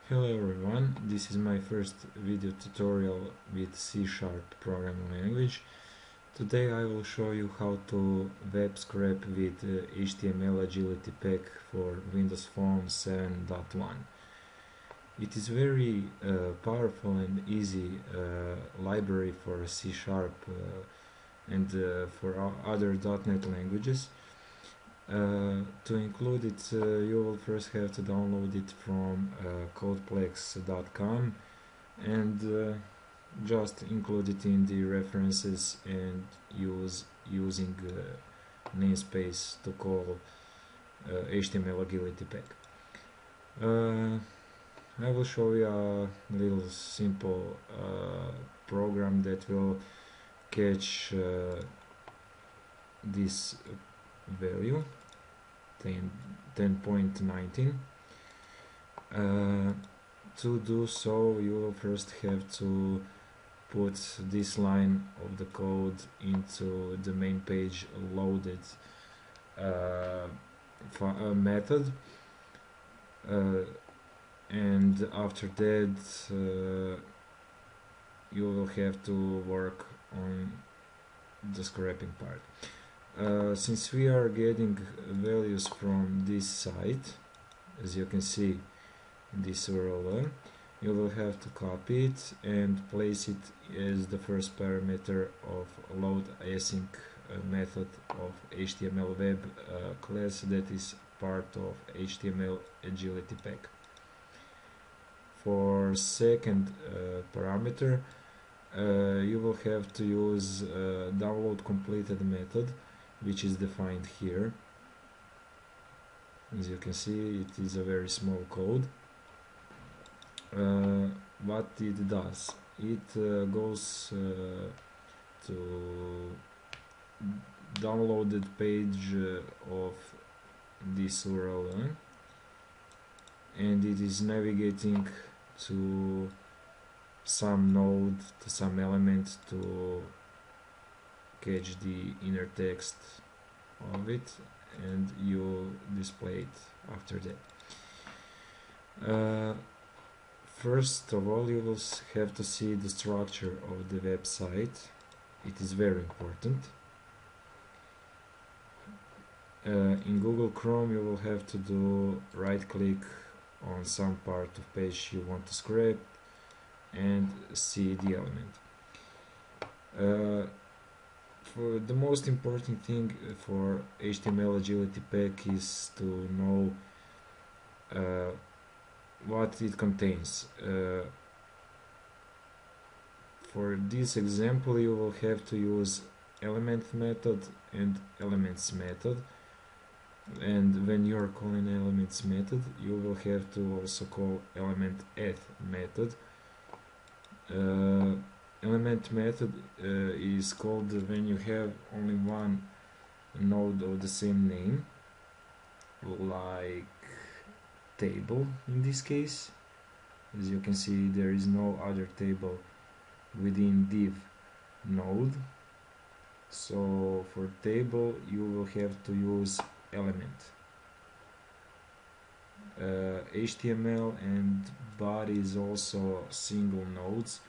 Hello everyone, this is my first video tutorial with C# programming language. Today I will show you how to web scrape with HtmlAgilityPack for Windows Phone 7.1. It is very powerful and easy library for C# and for other .NET languages. To include it, you will first have to download it from codeplex.com and just include it in the references and using namespace to call HtmlAgilityPack. I will show you a little simple program that will catch this value 10.19. To do so, you will first have to put this line of the code into the main page loaded method, and after that you will have to work on the scraping part. Since we are getting values from this site, as you can see in this URL, you will have to copy it and place it as the first parameter of load async method of HTML web class that is part of HtmlAgilityPack. For second parameter, you will have to use download completed method, which is defined here. As you can see, it is a very small code. What it does, it goes to downloaded page of this URL, and it is navigating to some node, to some element to catch the inner text of it, and you display it after that. First of all, you will have to see the structure of the website. It is very important. In Google Chrome, you will have to do right click on some part of page you want to scrape and see the element. For the most important thing for HtmlAgilityPack is to know what it contains. For this example, you will have to use element method and elements method, and when you are calling elements method, you will have to also call element add method. Element method is called when you have only one node of the same name, like table in this case. As you can see, there is no other table within div node, so for table you will have to use element. HTML and body is also single nodes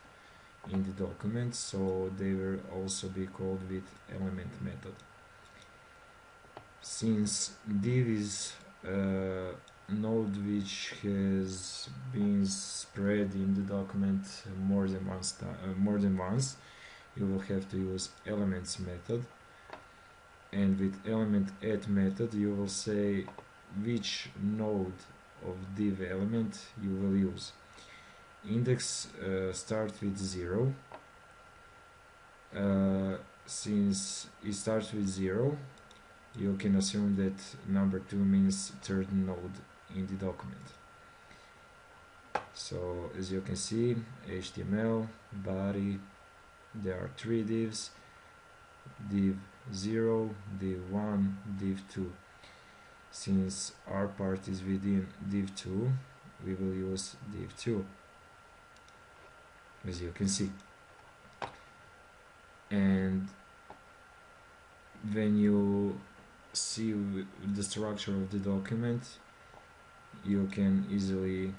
in the document, so they will also be called with element method. Since div is a node which has been spread in the document more than once, you will have to use elements method, and with element add method you will say which node of div element you will use. Index starts with 0. Since it starts with 0, you can assume that number 2 means third node in the document. So as you can see, HTML, body, there are 3 divs, div 0, div 1, div 2. Since our part is within div 2, we will use div 2, as you can see. And when you see the structure of the document, you can easily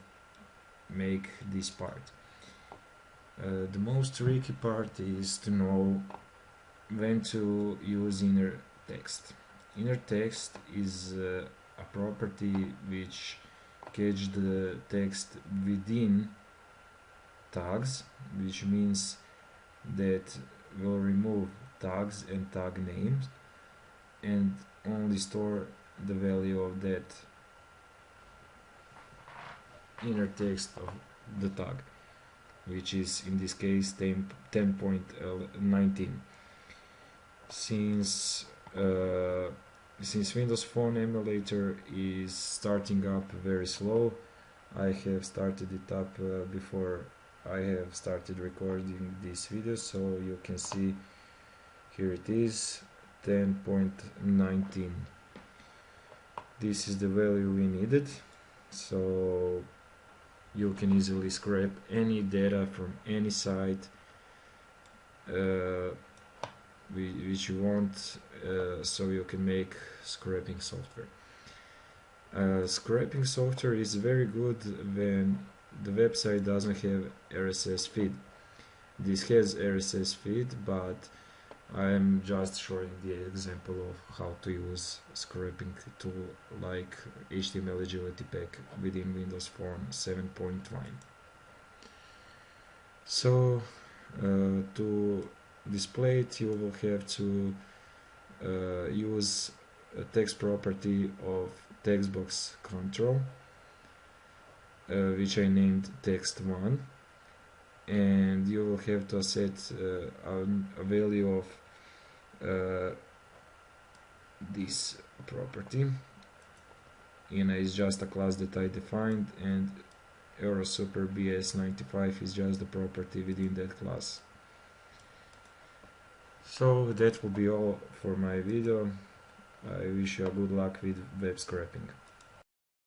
make this part. The most tricky part is to know when to use inner text. Inner text is a property which catches the text within tags, which means that will remove tags and tag names and only store the value of that inner text of the tag, which is in this case 10.19. Since Windows Phone emulator is starting up very slow, I have started it up before I have started recording this video, so you can see here it is 10.19. This is the value we needed, so you can easily scrape any data from any site which you want, so you can make scraping software. Scraping software is very good when the website doesn't have RSS feed. This has RSS feed, but I am just showing the example of how to use scraping tool like HtmlAgilityPack within Windows Phone 7.1. So to display it, you will have to use a text property of textbox control, which I named text1, and you will have to set a value of this property. INA is just a class that I defined, and EuroSuperBS95 is just the property within that class. So that will be all for my video. I wish you good luck with web scraping.